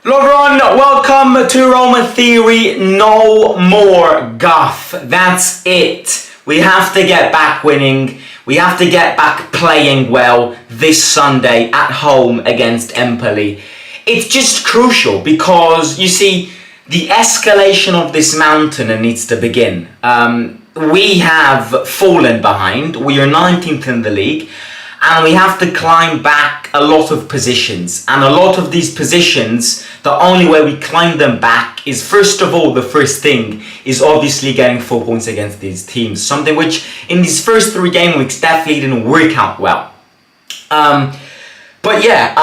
Hello everyone, welcome to Roma Theory. No more GUFF. That's it. We have to get back winning. We have to get back playing well this Sunday at home against Empoli. It's just crucial because, you see, the escalation of this mountain needs to begin. We have fallen behind. We are 19th in the league. And we have to climb back a lot of positions. And a lot of these positions, the only way we climb them back is, first of all, the first thing is obviously getting 4 points against these teams. Something which in these first 3 game weeks definitely didn't work out well. But yeah,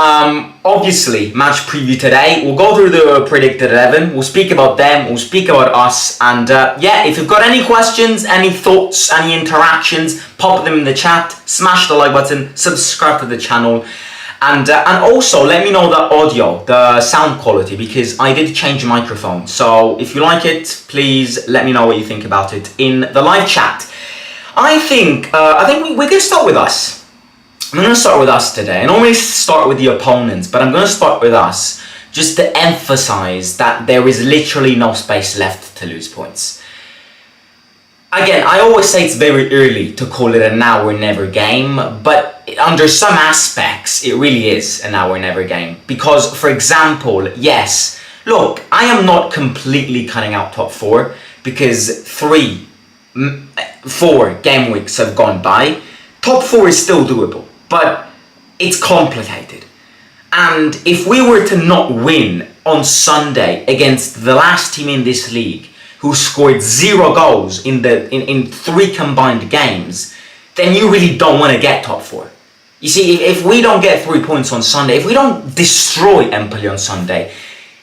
obviously, match preview today. We'll go through the predicted 11. We'll speak about them. We'll speak about us. And yeah, if you've got any questions, any thoughts, any interactions, pop them in the chat. Smash the like button. Subscribe to the channel. And also, let me know the audio, the sound quality, because I did change the microphone. So if you like it, please let me know what you think about it in the live chat. I think we can start with us. I'm going to start with us today. I normally start with the opponents, but I'm going to start with us just to emphasize that there is literally no space left to lose points. Again, I always say it's very early to call it a now or never game, but under some aspects, it really is a now or never game. Because, for example, yes, look, I am not completely cutting out top 4 because 4 game weeks have gone by. Top 4 is still doable. But it's complicated. And if we were to not win on Sunday against the last team in this league who scored 0 goals in 3 combined games, then you really don't want to get top 4. You see, if we don't get 3 points on Sunday, if we don't destroy Empoli on Sunday,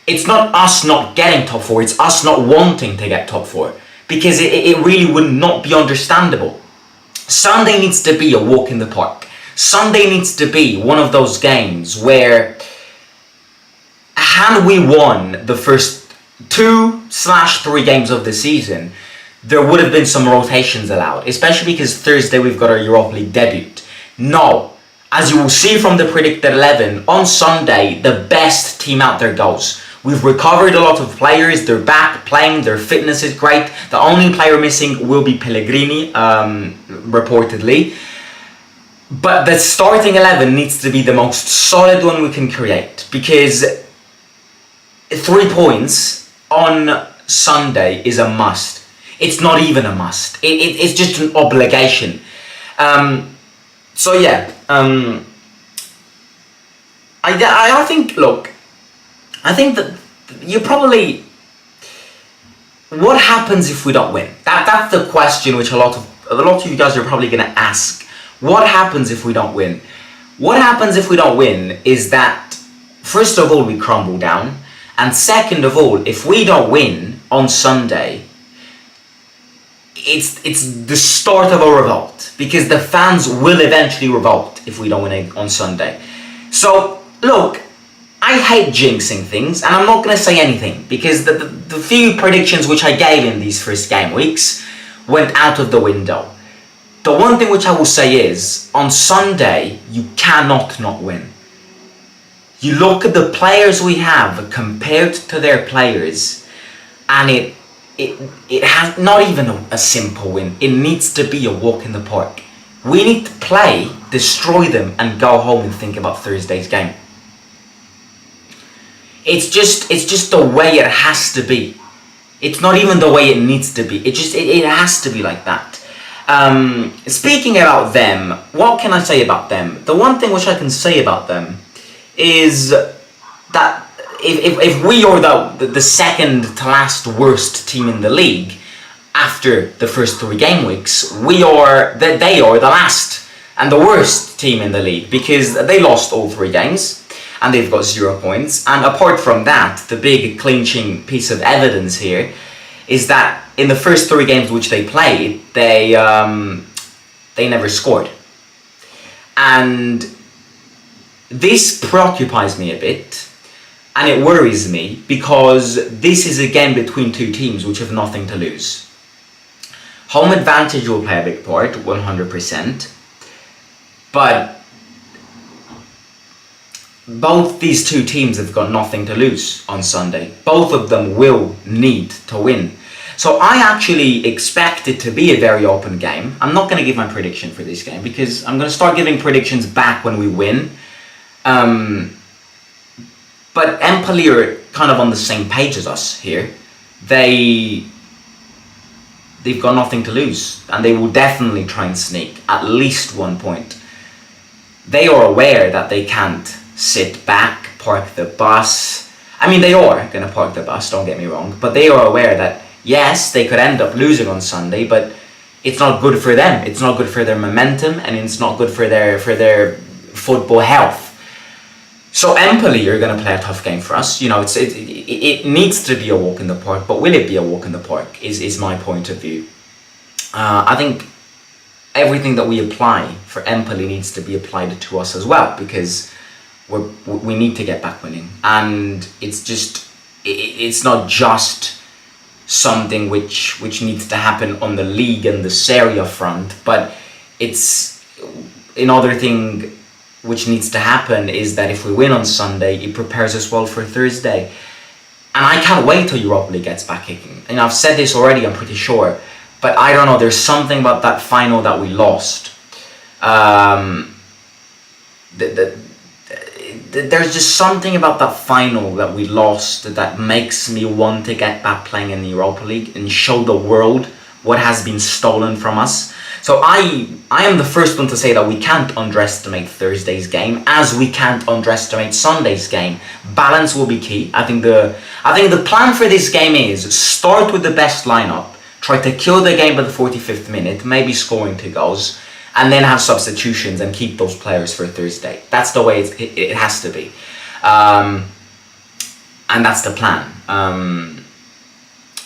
it's not us not getting top 4, it's us not wanting to get top 4. Because it really would not be understandable. Sunday needs to be a walk in the park. Sunday needs to be one of those games where, had we won the first 2/3 games of the season, there would have been some rotations allowed, especially because Thursday we've got our Europa League debut. No, as you will see from the predicted 11, on Sunday, the best team out there goes. We've recovered a lot of players, they're back playing, their fitness is great. The only player missing will be Pellegrini, reportedly. But the starting 11 needs to be the most solid one we can create, because 3 points on Sunday is a must. It's not even a must. It's just an obligation. So yeah, I think, look, I think that you probably, what happens if we don't win? That's the question which a lot of you guys are probably going to ask. What happens if we don't win? What happens if we don't win is that, first of all, we crumble down. And second of all, if we don't win on Sunday, it's the start of a revolt. Because the fans will eventually revolt if we don't win on Sunday. So, look, I hate jinxing things, and I'm not going to say anything. Because the few predictions which I gave in these first game weeks went out of the window. The one thing which I will say is, on Sunday, you cannot not win. You look at the players we have compared to their players, and it has not even a simple win. It needs to be a walk in the park. We need to play, destroy them, and go home and think about Thursday's game. It's just the way it has to be. It's not even the way it needs to be. It has to be like that. Speaking about them, what can I say about them? The one thing which I can say about them is that if we are the second to last worst team in the league after the first 3 game weeks, they are the last and the worst team in the league, because they lost all 3 games and they've got 0 points. And apart from that, the big clinching piece of evidence here is that in the first 3 games which they played, they never scored. And this preoccupies me a bit, and it worries me, because this is a game between 2 teams which have nothing to lose. Home advantage will play a big part, 100%, but both these two teams have got nothing to lose on Sunday. Both of them will need to win. So I actually expect it to be a very open game. I'm not going to give my prediction for this game because I'm going to start giving predictions back when we win. But Empoli are kind of on the same page as us here. They've got nothing to lose, and they will definitely try and sneak at least 1 point. They are aware that they can't sit back, park the bus. I mean, they are going to park the bus, don't get me wrong, but they are aware that, yes, they could end up losing on Sunday, but it's not good for them. It's not good for their momentum, and it's not good for their football health. So Empoli are going to play a tough game for us. You know, it needs to be a walk in the park, but will it be a walk in the park is my point of view. I think everything that we apply for Empoli needs to be applied to us as well, because we need to get back winning. And it's not just something which needs to happen on the league and the Serie A front, but it's another thing which needs to happen is that if we win on Sunday, it prepares us well for Thursday. And I can't wait till Europa League gets back kicking. And I've said this already, I'm pretty sure, but I don't know, there's something about that final that we lost. There's just something about that final that we lost that makes me want to get back playing in the Europa League and show the world what has been stolen from us. So I am the first one to say that we can't underestimate Thursday's game, as we can't underestimate Sunday's game. Balance will be key. I think the plan for this game is start with the best lineup, try to kill the game by the 45th minute, maybe scoring 2 goals, and then have substitutions and keep those players for Thursday. That's the way it has to be. And that's the plan.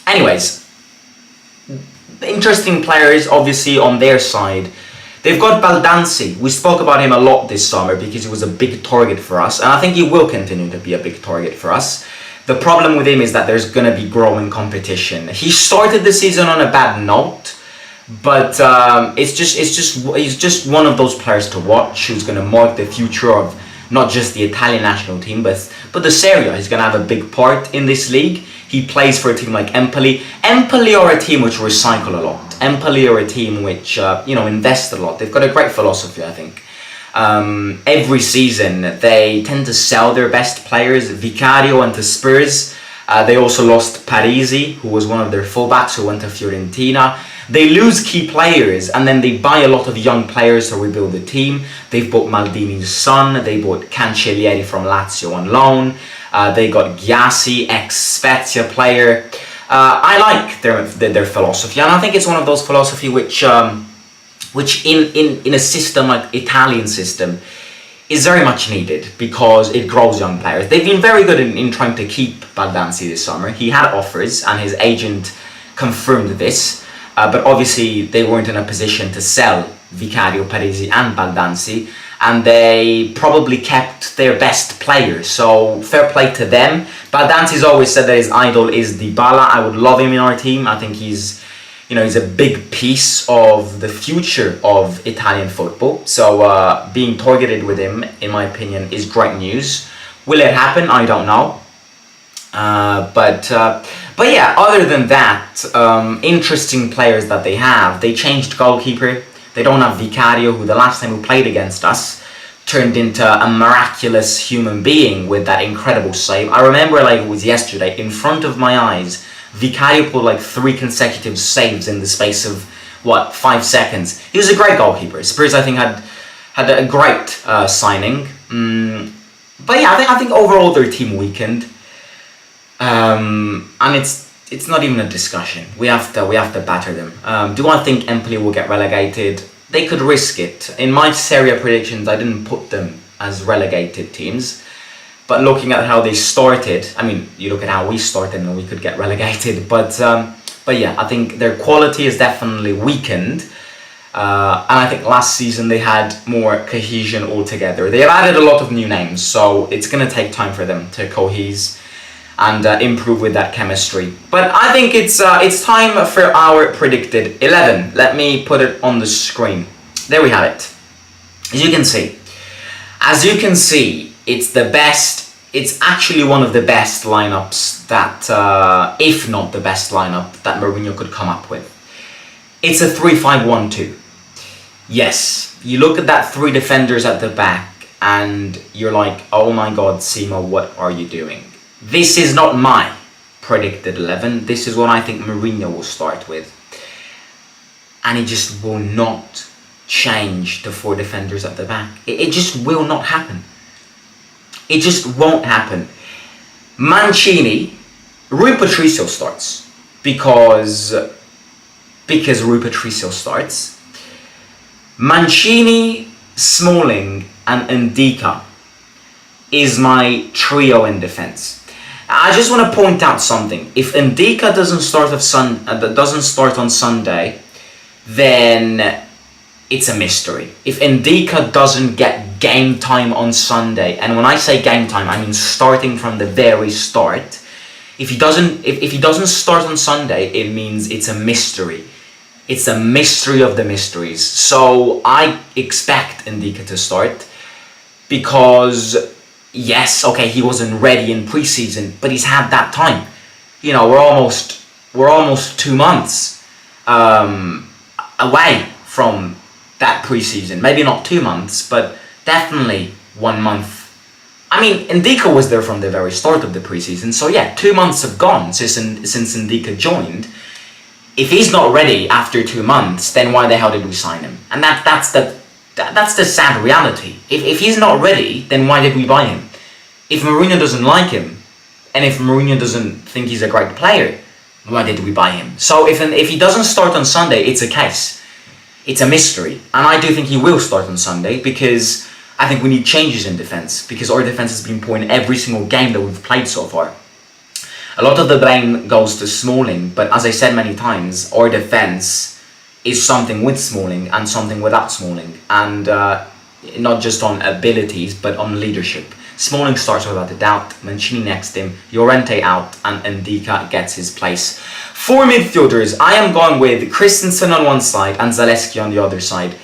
Anyways, interesting players, obviously, on their side. They've got Baldanzi. We spoke about him a lot this summer because he was a big target for us, and I think he will continue to be a big target for us. The problem with him is that there's going to be growing competition. He started the season on a bad note, but he's just one of those players to watch who's going to mark the future of not just the Italian national team, but the Serie A. He's going to have a big part in this league. He plays for a team like Empoli. Empoli are a team which recycle a lot. Empoli are a team which invest a lot. They've got a great philosophy, I think. Every season they tend to sell their best players. Vicario went to Spurs. They also lost Parisi, who was one of their fullbacks, who went to Fiorentina. They lose key players and then they buy a lot of young players to rebuild the team. They've bought Maldini's son. They bought Cancellieri from Lazio on loan. They got Gyasi, ex-Spezia player. I like their philosophy, and I think it's one of those philosophy which in a system like Italian system is very much needed because it grows young players. They've been very good in trying to keep Baldanzi this summer. He had offers and his agent confirmed this, but obviously they weren't in a position to sell Vicario, Parisi and Baldanzi, and they probably kept their best players, so fair play to them. Baldanzi's always said that his idol is Dybala. I would love him in our team. I think he's a big piece of the future of Italian football, so being targeted with him, in my opinion, is great news. Will it happen? I don't know. But yeah, other than that, interesting players that they have. They changed goalkeeper. They don't have Vicario, who the last time we played against us turned into a miraculous human being with that incredible save. I remember like it was yesterday, in front of my eyes, Vicario pulled like 3 consecutive saves in the space of, 5 seconds. He was a great goalkeeper. Spurs, I think, had a great signing. But yeah, I think overall their team weakened. And it's not even a discussion. We have to batter them. Do I think Empoli will get relegated? They could risk it. In my Serie A predictions, I didn't put them as relegated teams. But looking at how they started, I mean, you look at how we started and we could get relegated. But yeah, I think their quality is definitely weakened. And I think last season they had more cohesion altogether. They have added a lot of new names, so it's going to take time for them to cohese and improve with that chemistry. But I think it's time for our predicted 11. Let me put it on the screen. There we have it. As you can see, It's the best. It's actually one of the best lineups that, if not the best lineup that Mourinho could come up with. It's a 3-5-1-2. Yes, you look at that three defenders at the back and you're like, oh my god, Simo, what are you doing? This is not my predicted 11. This is what I think Mourinho will start with. And it just will not change the four defenders at the back. It just will not happen. It just won't happen. Mancini, Rui Patricio starts because Rui Patricio starts. Mancini, Smalling and Ndika is my trio in defense. I just want to point out something. If Ndika doesn't start on Sunday, then it's a mystery. If Ndika doesn't get game time on Sunday, and when I say game time, I mean starting from the very start. If he doesn't start on Sunday, it means it's a mystery. It's a mystery of the mysteries. So I expect Ndika to start because, yes, okay, he wasn't ready in preseason, but he's had that time. You know, we're almost 2 months away from that preseason. Maybe not 2 months, but definitely 1 month. I mean, Ndika was there from the very start of the preseason, so yeah, 2 months have gone since Ndika joined. If he's not ready after 2 months, then why the hell did we sign him? And that's the sad reality. If he's not ready, then why did we buy him? If Mourinho doesn't like him, and if Mourinho doesn't think he's a great player, why did we buy him? So if he doesn't start on Sunday, it's a case. It's a mystery. And I do think he will start on Sunday because I think we need changes in defence, because our defence has been poor in every single game that we've played so far. A lot of the blame goes to Smalling, but as I said many times, our defence is something with Smalling and something without Smalling, and not just on abilities, but on leadership. Smalling starts without a doubt, Mancini next him, Llorente out, and Ndika gets his place. For midfielders, I am going with Christensen on one side and Zalewski on the other side.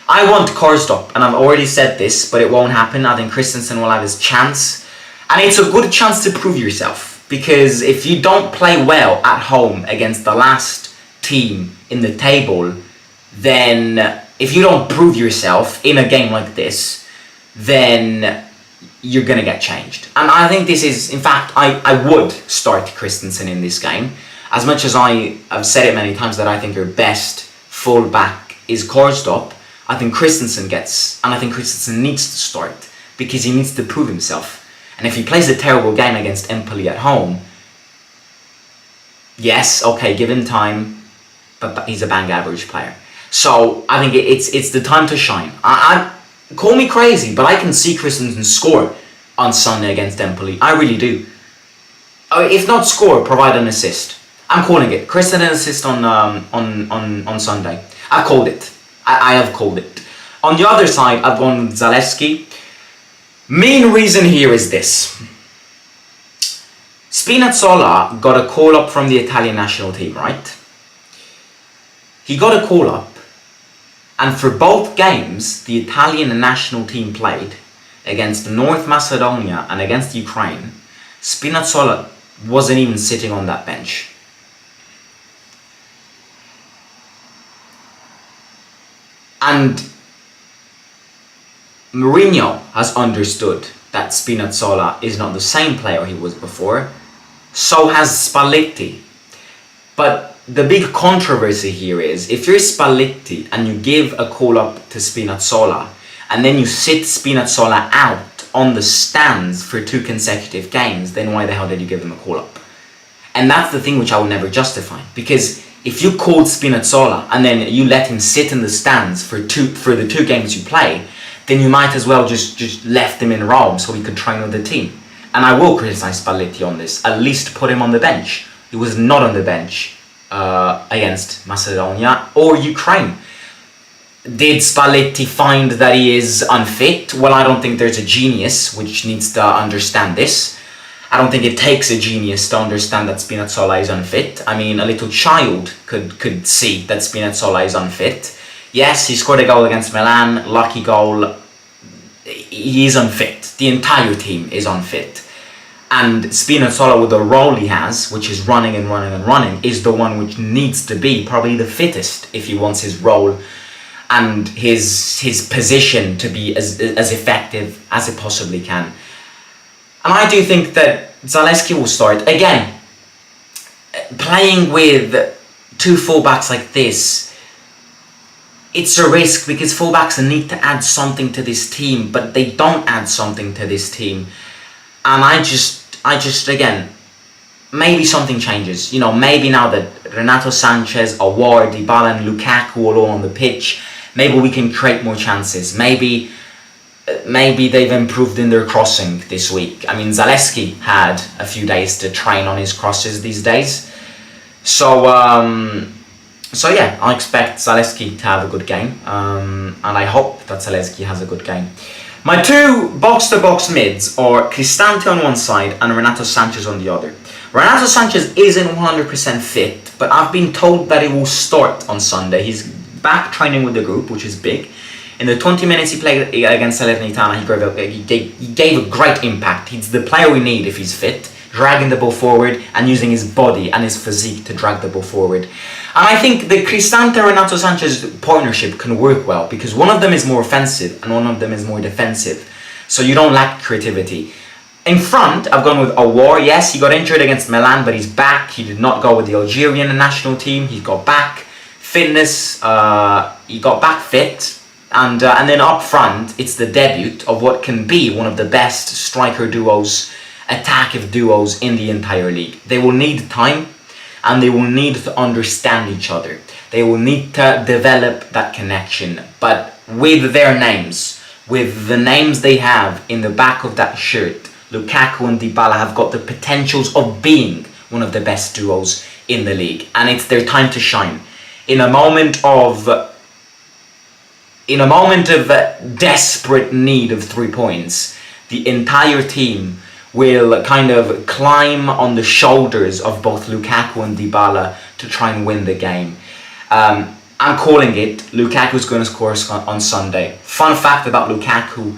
I want Karsdorp, and I've already said this, but it won't happen. I think Christensen will have his chance, and it's a good chance to prove yourself. Because if you don't play well at home against the last team in the table, then if you don't prove yourself in a game like this, then you're going to get changed. And I think this is, in fact, I would start Christensen in this game. As much as I've said it many times that I think your best fullback is Karsdorp, I think Christensen needs to start because he needs to prove himself. And if he plays a terrible game against Empoli at home, yes, okay, give him time, but he's a bang average player. So I think it's the time to shine. I call me crazy, but I can see Christensen score on Sunday against Empoli. I really do. If not score, provide an assist. I'm calling it. Christensen assist on Sunday. I've called it. I have called it. On the other side, I've gone with Zalewski. Main reason here is this. Spinazzola got a call-up from the Italian national team, right? He got a call-up, and for both games the Italian national team played, against North Macedonia and against Ukraine, Spinazzola wasn't even sitting on that bench. And Mourinho has understood that Spinazzola is not the same player he was before. So has Spalletti. But the big controversy here is, if you're Spalletti and you give a call-up to Spinazzola, and then you sit Spinazzola out on the stands for 2 consecutive games, then why the hell did you give him a call-up? And that's the thing which I will never justify. Because if you called Spinazzola and then you let him sit in the stands for the 2 games you play, then you might as well just left him in Rome so he could train with the team. And I will criticize Spalletti on this. At least put him on the bench. He was not on the bench against Macedonia or Ukraine. Did Spalletti find that he is unfit? Well, I don't think there's a genius which needs to understand this. I don't think it takes a genius to understand that Spinazzola is unfit. I mean, a little child could see that Spinazzola is unfit. Yes, he scored a goal against Milan, lucky goal. He's unfit. the entire team is unfit. And Spinazzola, with the role he has, which is running and running and running, is the one which needs to be probably the fittest if he wants his role and his position to be as effective as it possibly can. And I do think that Zalewski will start. Again, playing with two fullbacks like this, it's a risk because fullbacks need to add something to this team, but they don't add something to this team. And I just again, maybe something changes. You know, maybe now that Renato Sanchez, Aouar, Dybala and Lukaku are all on the pitch, maybe we can create more chances. Maybe they've improved in their crossing this week. I mean, Zalewski had a few days to train on his crosses these days. So yeah, I expect Zalewski to have a good game. And I hope that Zalewski has a good game. My two box-to-box mids are Cristante on one side and Renato Sanchez on the other. Renato Sanchez isn't 100% fit, but I've been told that he will start on Sunday. He's back training with the group, which is big. In the 20 minutes he played against Salernitana, he gave a great impact. He's the player we need if he's fit, dragging the ball forward and using his body and his physique to drag the ball forward. And I think the Cristante-Renato Sanchez partnership can work well because one of them is more offensive and one of them is more defensive. So you don't lack creativity. In front, I've gone with Aouar. Yes, he got injured against Milan, but he's back. He did not go with the Algerian national team. He got back. Fitness, he got back fit. And then up front, it's the debut of what can be one of the best striker duos, attacking duos in the entire league. They will need time. And they will need to understand each other. They will need to develop that connection. But with their names, with the names they have in the back of that shirt, Lukaku and Dybala have got the potentials of being one of the best duos in the league. And it's their time to shine. In a moment of desperate need of 3 points, the entire team will kind of climb on the shoulders of both Lukaku and Dybala to try and win the game. I'm calling it. Lukaku's going to score on Sunday. Fun fact about Lukaku,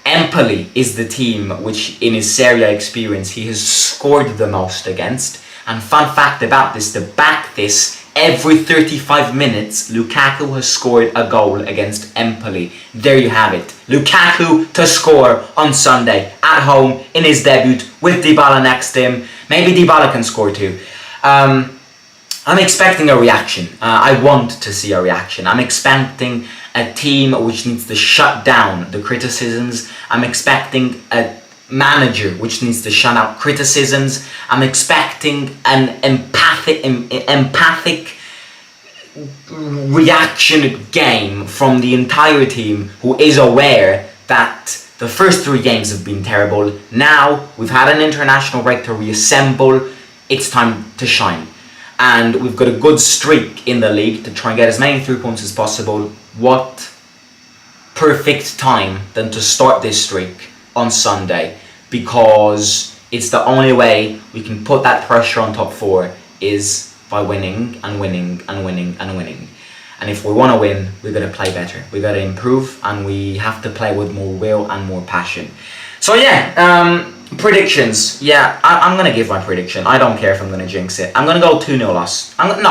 Empoli is the team which in his Serie A experience he has scored the most against. And fun fact about this, to back this, every 35 minutes, Lukaku has scored a goal against Empoli. There you have it. Lukaku to score on Sunday at home in his debut with Dybala next to him. Maybe Dybala can score too. I'm expecting a reaction. I want to see a reaction. I'm expecting a team which needs to shut down the criticisms. I'm expecting a manager which needs to shut out criticisms. I'm expecting an empathic reaction game from the entire team who is aware that the first 3 games have been terrible. Now we've had an international break to reassemble. It's time to shine. And we've got a good streak in the league to try and get as many 3 points as possible. What perfect time than to start this streak on Sunday, because it's the only way we can put that pressure on top 4 is by winning and winning and winning and winning. And if we want to win, we've got to play better. We've got to improve and we have to play with more will and more passion. So yeah, predictions. Yeah, I'm going to give my prediction. I don't care if I'm going to jinx it. I'm going to go 2-0 loss. I'm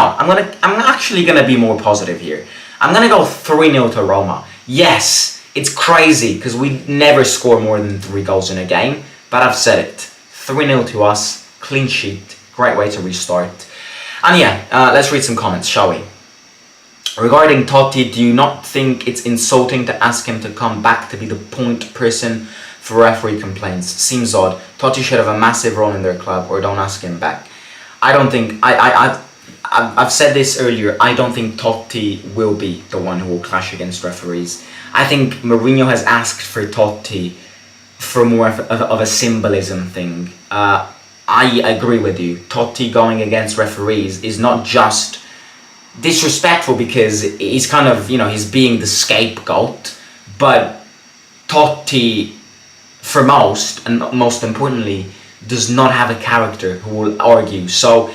actually going to be more positive here. I'm going to go 3-0 to Roma. Yes, it's crazy because we never score more than 3 goals in a game. But I've said it. 3-0 to us. Clean sheet. Great way to restart. And yeah, let's read some comments, shall we? Regarding Totti, do you not think it's insulting to ask him to come back to be the point person for referee complaints? Seems odd. Totti should have a massive role in their club, or don't ask him back. I don't think... I've said this earlier. I don't think Totti will be the one who will clash against referees. I think Mourinho has asked for Totti for more of a symbolism thing. I agree with you. Totti going against referees is not just disrespectful because he's kind of, he's being the scapegoat, but Totti, for most, and most importantly, does not have a character who will argue. So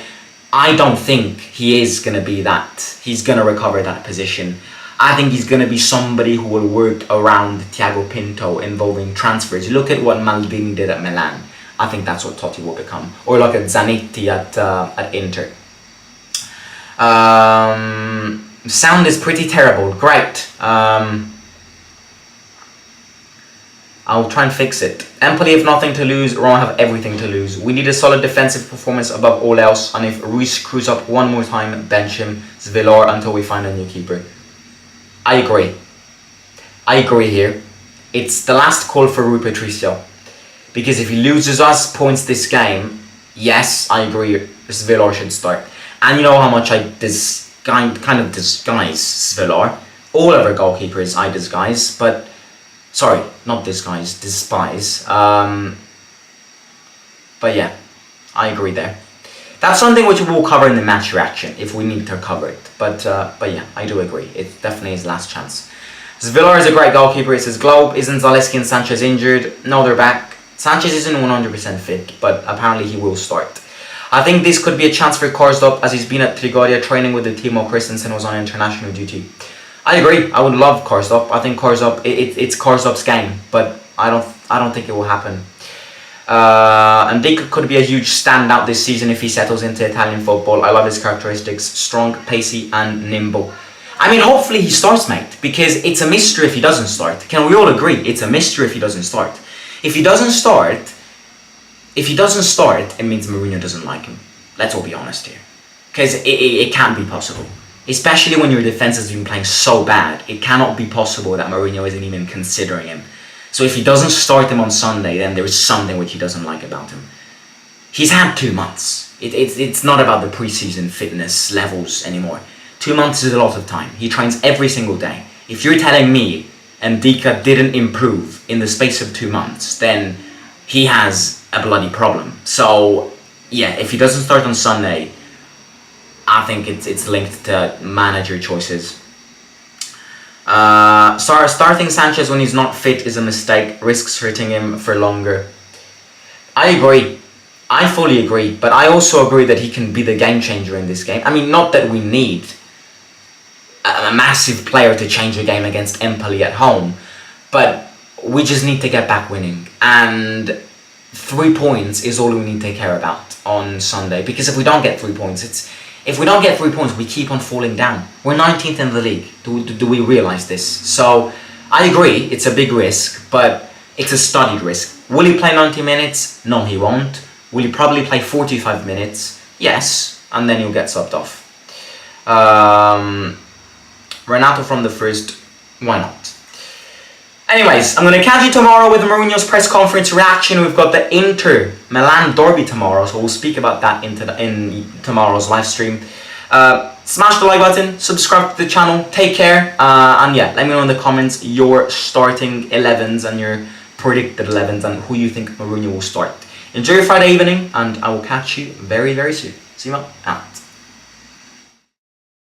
I don't think he is going to be that. He's going to recover that position. I think he's going to be somebody who will work around Thiago Pinto involving transfers. Look at what Maldini did at Milan. I think that's what Totti will become. Or look at Zanetti at Inter. Sound is pretty terrible. Great. I'll try and fix it. Empoli have nothing to lose, Roma have everything to lose. We need a solid defensive performance above all else, and if Ruiz screws up one more time, bench him, Svilor, until we find a new keeper. I agree. I agree here. It's the last call for Rui Patricio. Because if he loses us points this game, yes, I agree, Svilor should start. And you know how much I kind of disguise Svilor. All of our goalkeepers I disguise, but... Sorry, not disguise, despise. But yeah, I agree there. That's something which we'll cover in the match reaction, if we need to cover it. But yeah, I do agree. It's definitely his last chance. Svilor is a great goalkeeper. It says Globe. Isn't Zaleski and Sanchez injured? No, they're back. Sanchez isn't 100% fit, but apparently he will start. I think this could be a chance for Karsdorp, as he's been at Trigoria training with the team while Christensen was on international duty. I agree. I would love Karsdorp. I think Karsdorp, it's Karsdorp's game, but I don't think it will happen. And Dick could be a huge standout this season if he settles into Italian football. I love his characteristics: strong, pacey, and nimble. I mean, hopefully he starts, mate, because it's a mystery if he doesn't start. Can we all agree? It's a mystery if he doesn't start. If he doesn't start, it means Mourinho doesn't like him. Let's all be honest here, because it can't be possible. Especially when your defense has been playing so bad, it cannot be possible that Mourinho isn't even considering him. So if he doesn't start him on Sunday, then there is something which he doesn't like about him. He's had 2 months. It's not about the preseason fitness levels anymore. 2 months is a lot of time. He trains every single day. If you're telling me Ndika didn't improve in the space of 2 months, then he has a bloody problem. So yeah, if he doesn't start on Sunday, I think it's linked to manager choices. Starting Sanchez when he's not fit is a mistake. Risks hurting him for longer. I agree. I fully agree. But I also agree that he can be the game changer in this game. I mean, not that we need a massive player to change a game against Empoli at home, but we just need to get back winning. And 3 points is all we need to care about on Sunday. Because if we don't get 3 points, we keep on falling down. We're 19th in the league. Do we realise this? So, I agree, it's a big risk, but it's a studied risk. Will he play 90 minutes? No, he won't. Will he probably play 45 minutes? Yes, and then he'll get subbed off. Renato from the first, why not? Anyways, I'm going to catch you tomorrow with Mourinho's press conference reaction. We've got the Inter Milan derby tomorrow, so we'll speak about that in tomorrow's live stream. Smash the like button, subscribe to the channel, take care, and yeah, let me know in the comments your starting 11s and your predicted 11s and who you think Mourinho will start. Enjoy your Friday evening, and I will catch you very, very soon. See you out.